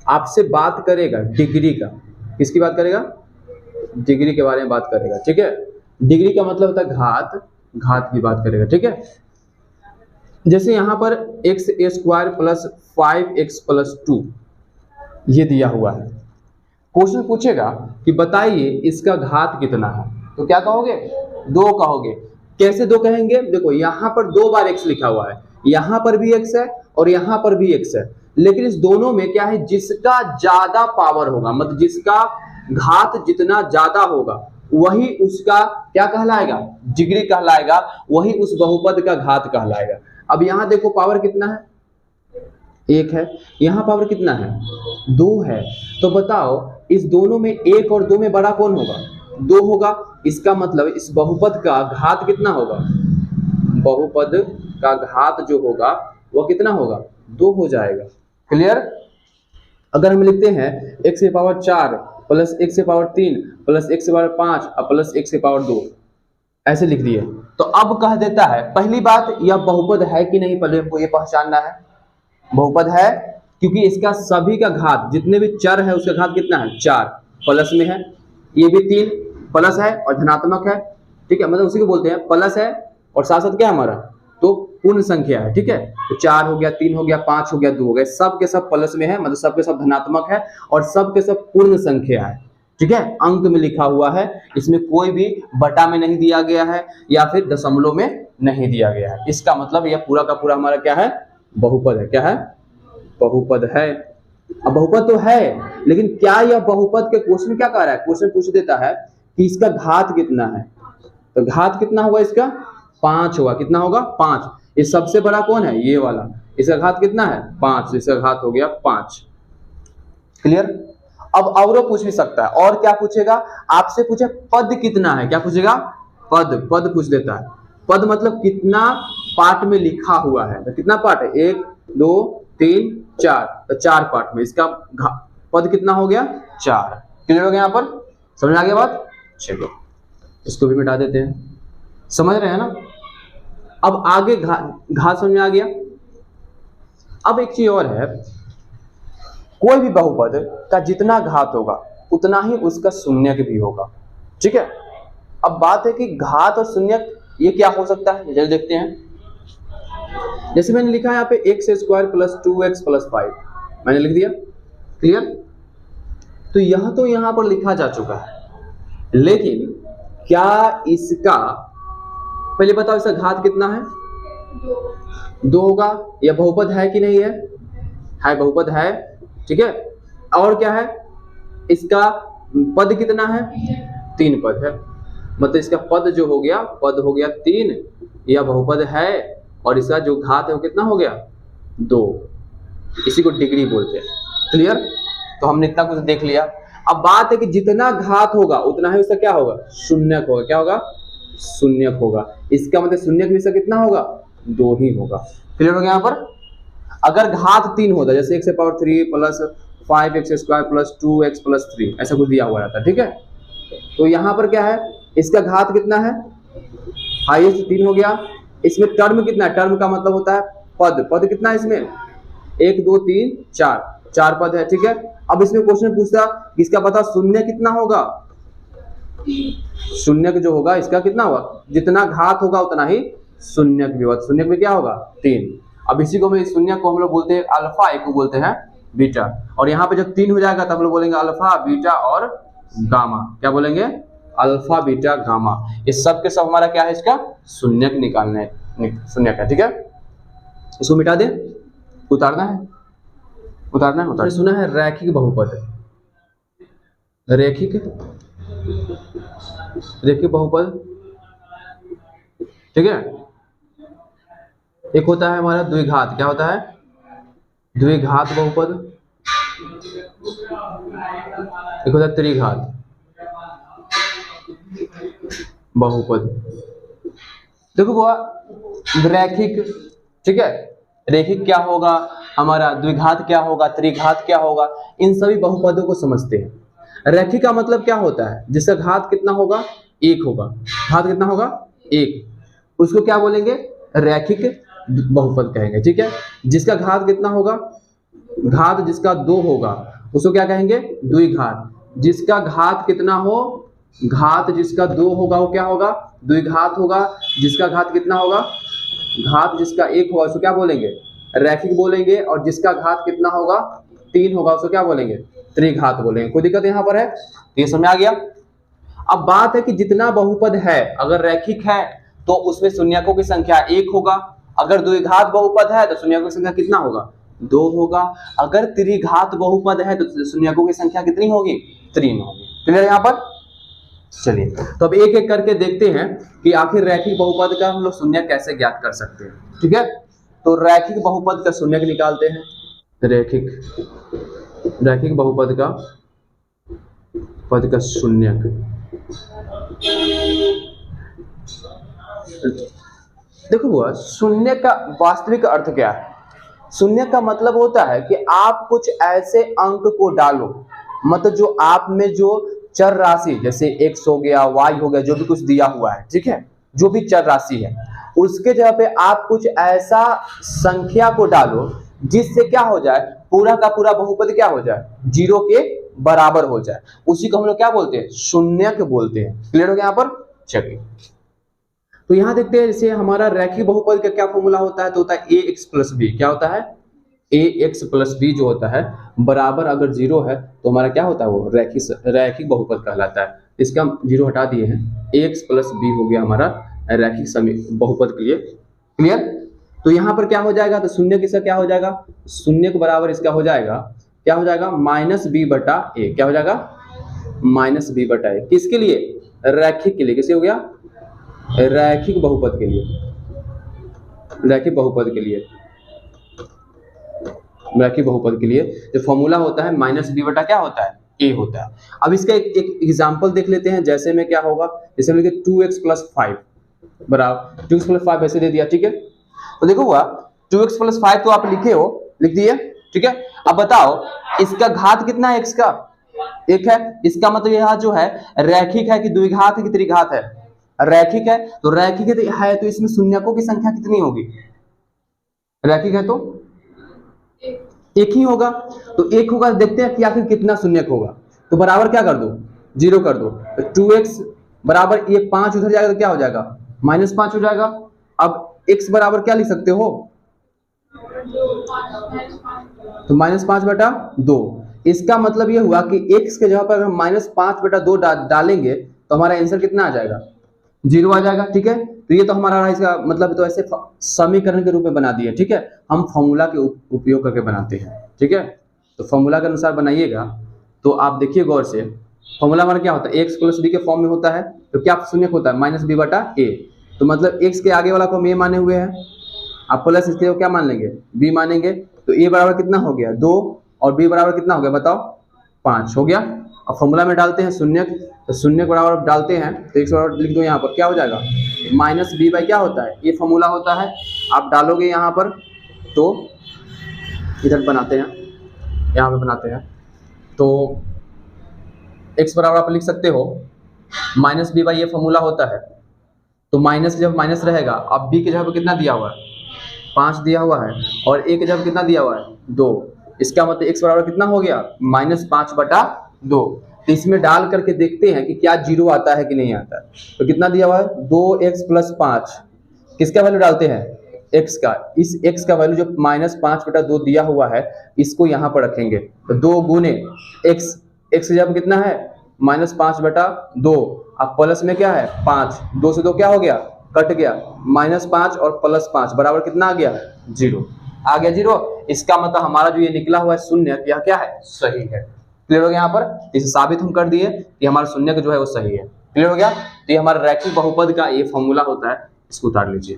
आपसे बात करेगा डिग्री का। किसकी बात करेगा? डिग्री के बारे में बात करेगा, ठीक है। डिग्री का मतलब होता है घात, घात की बात करेगा, ठीक है। जैसे यहाँ पर x square plus 5x plus 2 ये दिया हुआ है। क्वेश्चन पूछेगा कि बताइए इसका घात कितना है, तो क्या कहोगे? 2 कहोगे। कैसे 2 कहेंगे? देखो यहाँ पर 2 बार x लिखा हुआ है, यहाँ पर भी x है और यहाँ पर भी x है, लेकिन इस दोनों में क्या है, जिसका ज्यादा पावर होगा, मतलब जिसका घात जितना ज्यादा होगा वही उसका क्या कहलाएगा? डिग्री कहलाएगा, वही उस बहुपद का घात कहलाएगा। अब यहाँ देखो पावर कितना है? 1 है। यहाँ पावर कितना है? 2 है। तो बताओ इस दोनों में 1 और 2 में बड़ा कौन होगा? 2 होगा। इसका मतलब इस बहुपद का घात कितना होगा? बहुपद का घात जो होगा वो कितना होगा? 2 हो जाएगा। क्लियर? अगर हम लिखते हैं x की पावर 4 प्लस x की पावर 3 प्लस x की पावर 5 और प्लस x की पावर 2, ऐसे लिख दिए, तो अब कह देता है पहली बात यह बहुपद है कि नहीं, पहले हमको ये पहचानना है। बहुपद है क्योंकि इसका सभी का घात, जितने भी चर है उसका घात कितना है? 4 प्लस में है, ये भी 3 प्लस है और धनात्मक है, ठीक है। मतलब उसी को बोलते हैं प्लस है और साथ साथ क्या है हमारा, तो पूर्ण संख्या है, ठीक है। तो 4 हो गया, 3 हो गया, 5 हो गया, 2 हो गया, सब के सब प्लस में है, मतलब सब के सब धनात्मक है और सब के सब पूर्ण संख्या है, ठीक है। अंक में लिखा हुआ है, इसमें कोई भी बटा में नहीं दिया गया है या फिर दशमलव में नहीं दिया गया है। इसका मतलब यह पूरा का पूरा हमारा क्या है? बहुपद है। क्या है? बहुपद है। अब बहुपद तो है, लेकिन क्या यह बहुपद के क्वेश्चन क्या कह रहा है? क्वेश्चन पूछ देता है कि इसका घात कितना है, तो घात कितना होगा इसका? 5 होगा। कितना होगा? 5। ये सबसे बड़ा कौन है? ये वाला। इसका घात कितना है? 5। इसका घात हो गया 5। क्लियर? अब और पूछ भी सकता है। और क्या पूछेगा? आपसे पूछे पद कितना है। क्या पूछेगा? पद। पद पूछ देता है। पद मतलब कितना पार्ट में लिखा हुआ है, तो कितना पार्ट है? 1 2 3 4, तो 4 पार्ट में इसका पद कितना हो गया? 4। क्लियर हो गया? यहाँ पर समझ आ गया बात? चलो इसको भी मिटा देते हैं। समझ रहे हैं ना? अब आगे घात समझ में आ गया। अब एक चीज और है, कोई भी बहुपद का जितना घात होगा उतना ही उसका शून्यक भी होगा, ठीक है। अब बात है कि घात और शून्यक ये क्या हो सकता है, जल्दी देखते हैं। जैसे मैंने लिखा है यहाँ पे x square plus 2x plus 5, मैंने लिख दिया। क्लियर? तो यह तो यहाँ पर लिखा जा चुका है, लेकिन क्या इसका, पहले बताओ इसका घात कितना है? 2 होगा। यह बहुपद है कि नहीं है? है, बहुपद है, ठीक है। और क्या है? इसका पद कितना है? 3 पद है, मतलब इसका पद जो हो गया, पद हो गया 3, यह बहुपद है, और इसका जो घात है वो कितना हो गया? 2। इसी को डिग्री बोलते हैं। क्लियर? तो हमने इतना कुछ देख लिया। अब बात है कि जितना घात होगा उतना ही उसका क्या होगा? शून्यक होगा। क्या होगा? शून्यक होगा। इसका मतलब शून्यक भी इसका कितना होगा? 2 ही होगा। क्लियर हो गया? यहाँ पर अगर घात 3 होता, जैसे x की power 3 plus 5x square plus 2x plus 3, ऐसा कुछ दिया हुआ रहता, ठीक है। तो यहाँ पर क्या है? इसका घात कितना है? हाईएस्ट 3 हो गया। इसमें टर्म कितना है? टर्म का मतलब होता है पद। पद कितना है इसमें? 1 2 3 4, 4 पद है, ठीक है। अब इसमें क्वेश्चन पूछता इसका पता शून्य कितना होगा? शून्य जो होगा इसका कितना होगा? जितना घात होगा उतना ही शून्य भी होगा। शून्य में क्या होगा? 3। अब इसी को में शून्य को हम लोग बोलते हैं अल्फा, एक को बोलते हैं बीटा, और यहाँ पे जब 3 हो जाएगा तब हम लोग बोलेंगे अल्फा बीटा और गामा। क्या बोलेंगे? Alpha beta gamma. ये सब के सब हमारा क्या है? इसका शून्यक निकालना है, शून्यक है, ठीक है। इसको मिटा दे, उतारना है, उतारना है, उतारना। सुना है रैखिक बहुपद, रैखिक बहुपद, ठीक है। एक होता है हमारा द्विघात, क्या होता है? द्विघात बहुपद। एक होता है त्रिघात बहुपद। देखो बुआ, रैखिक, ठीक है, रैखिक क्या होगा हमारा, द्विघात क्या होगा, त्रिघात क्या होगा, इन सभी बहुपदों को समझते हैं। रैखिक का मतलब क्या होता है? जिसका घात कितना होगा? 1 होगा। घात कितना होगा? 1। उसको क्या बोलेंगे? रैखिक बहुपद कहेंगे, ठीक है। जिसका घात कितना होगा? घात जिसका 2 होगा उसको क्या कहेंगे, द्विघात। जिसका घात कितना हो, घात जिसका 2 होगा वो क्या होगा, द्विघात होगा। जिसका घात कितना होगा, घात जिसका 1 होगा उसको क्या बोलेंगे, रैखिक बोलेंगे। और जिसका घात कितना होगा, 3 होगा उसको क्या बोलेंगे, त्रिघात बोलेंगे। कोई दिक्कत यहाँ पर है, ये समझ आ गया। अब बात है कि जितना बहुपद है अगर रैखिक है तो उसमें शून्यकों की संख्या 1 होगा। अगर द्विघात बहुपद है तो शून्यकों की संख्या कितना होगा, 2 होगा। अगर त्रिघात बहुपद है तो शून्यकों की संख्या कितनी होगी, 3 होगी। क्लियर यहाँ पर। चलिए तो अब एक एक करके देखते हैं कि आखिर रैखिक बहुपद का हम लोग शून्य कैसे ज्ञात कर सकते हैं। ठीक है, तो रैखिक बहुपद का शून्यक निकालते हैं। रैखिक बहुपद का शून्यक, देखो हुआ शून्य का वास्तविक अर्थ क्या है। शून्य का मतलब होता है कि आप कुछ ऐसे अंक को डालो, मतलब जो आप में जो चर राशि जैसे x हो गया, y हो गया, जो भी कुछ दिया हुआ है, ठीक है, जो भी चर राशि है उसके जगह पे आप कुछ ऐसा संख्या को डालो जिससे क्या हो जाए, पूरा का पूरा बहुपद क्या हो जाए, 0 के बराबर हो जाए। उसी को हम लोग क्या बोलते हैं, शून्यक बोलते हैं। क्लियर हो गया यहाँ पर। चलिए तो यहाँ देखते हैं, जैसे हमारा रैखिक बहुपद का क्या फॉर्मूला होता है, तो होता है ax प्लस बी। क्या होता है, ax प्लस बी जो होता है बराबर अगर 0 है तो हमारा क्या होता है, वो रैखिक बहुपद कहलाता है। इसका 0 हटा दिए हैं, ax प्लस बी हो गया हमारा रैखिक बहुपद के लिए। क्लियर। तो यहाँ पर क्या हो जाएगा, तो शून्य किसका क्या हो जाएगा, शून्य के बराबर इसका हो जाएगा, क्या हो जाएगा, माइनस बी बटा ए। क्या हो जाएगा, माइनस बी बटा ए। किसके लिए, रैखिक के लिए। किसे हो गया, रैखिक बहुपद के लिए। रैखिक बहुपद के लिए, रैखिक बहुपद के लिए जो फॉर्मूला होता है माइनस बी बटा क्या होता है, ए होता है। अब इसका एक एग्जांपल देख लेते हैं। जैसे में क्या होगा, जैसे में 2x प्लस 5 बराबर 2x प्लस 5 ऐसे दे दिया। ठीक है, तो देखो हुआ 2x प्लस 5 तो आप लिखे हो, लिख दिए। ठीक है, अब बताओ इसका घात कितना है, x का 1 है। इसका मतलब यह जो है रैखिक है कि द्विघात है कि त्रिघात है, रैखिक है। तो रैखिक है तो इसमें शून्यकों की संख्या कितनी होगी, रैखिक है तो 1 ही होगा। तो 1 होगा, देखते हैं कि आखिर कितना शून्यक होगा। तो बराबर क्या कर दो, 0 कर दो। तो 2x बराबर ये 5 उधर जाएगा तो क्या हो जाएगा, -5 हो जाएगा। अब x बराबर क्या लिख सकते हो, तो -5 बटा 2। इसका मतलब ये हुआ कि x के जगह पर अगर हम -5 बटा 2 डालेंगे तो हमारा आंसर कितना आ जाएगा, 0 आ जाएगा। ठीक है, तो ये तो हमारा इसका मतलब तो ऐसे समीकरण के रूप में बना दिए। ठीक है, हम फॉर्मूला के उपयोग करके बनाते हैं। ठीक है, तो फॉर्मूला के अनुसार बनाइएगा। तो आप देखिए गौर से, फॉर्मूला हमारा क्या होता है, x प्लस बी के फॉर्म में होता है। तो क्या शून्य होता है, माइनस बी बटा ए। तो मतलब x के आगे वाला को हम a माने हुए हैं, आप प्लस इसके क्या मान लेंगे, b मानेंगे। तो a बराबर कितना हो गया, 2, और b बराबर कितना हो गया बताओ, 5 हो गया। अब फॉर्मूला में डालते हैं शून्य, तो शून्य बराबर डालते हैं तो x बराबर लिख दो यहाँ पर, क्या हो जाएगा, माइनस बी बाई क्या होता है, ये फॉर्मूला होता है। आप डालोगे यहाँ पर तो इधर बनाते हैं, यहाँ पे बनाते हैं। तो x बराबर आप लिख सकते हो माइनस बी बाई, ये फॉर्मूला होता है। तो माइनस जब माइनस रहेगा, अब b के जगह पर कितना दिया हुआ है, 5 दिया हुआ है, और a के जगह पर कितना दिया हुआ है, 2। इसका मतलब x बराबर कितना हो गया, -5 बटा 2। तो इसमें डाल करके देखते हैं कि क्या 0 आता है कि नहीं आता है। तो कितना दिया हुआ है, 2x प्लस 5। किसका वैल्यू डालते हैं, x का। इस x का वैल्यू जो -5 बटा 2 दिया हुआ है, इसको यहाँ पर रखेंगे। तो 2 गुने x, x जब कितना है -5 बटा 2, अब प्लस में क्या है 5, 2 से 2 क्या हो गया, कट गया, -5 और +5 बराबर कितना आ गया, 0 आ गया, 0। इसका मतलब हमारा जो ये निकला हुआ है शून्य, यह क्या है, सही है। क्लियर हो गया यहाँ पर। इसे साबित हम कर दिए कि हमारा शून्य जो है वो सही है। क्लियर हो गया। तो ये हमारा रैखिक बहुपद का ये फॉर्मूला होता है, इसको उतार लीजिए।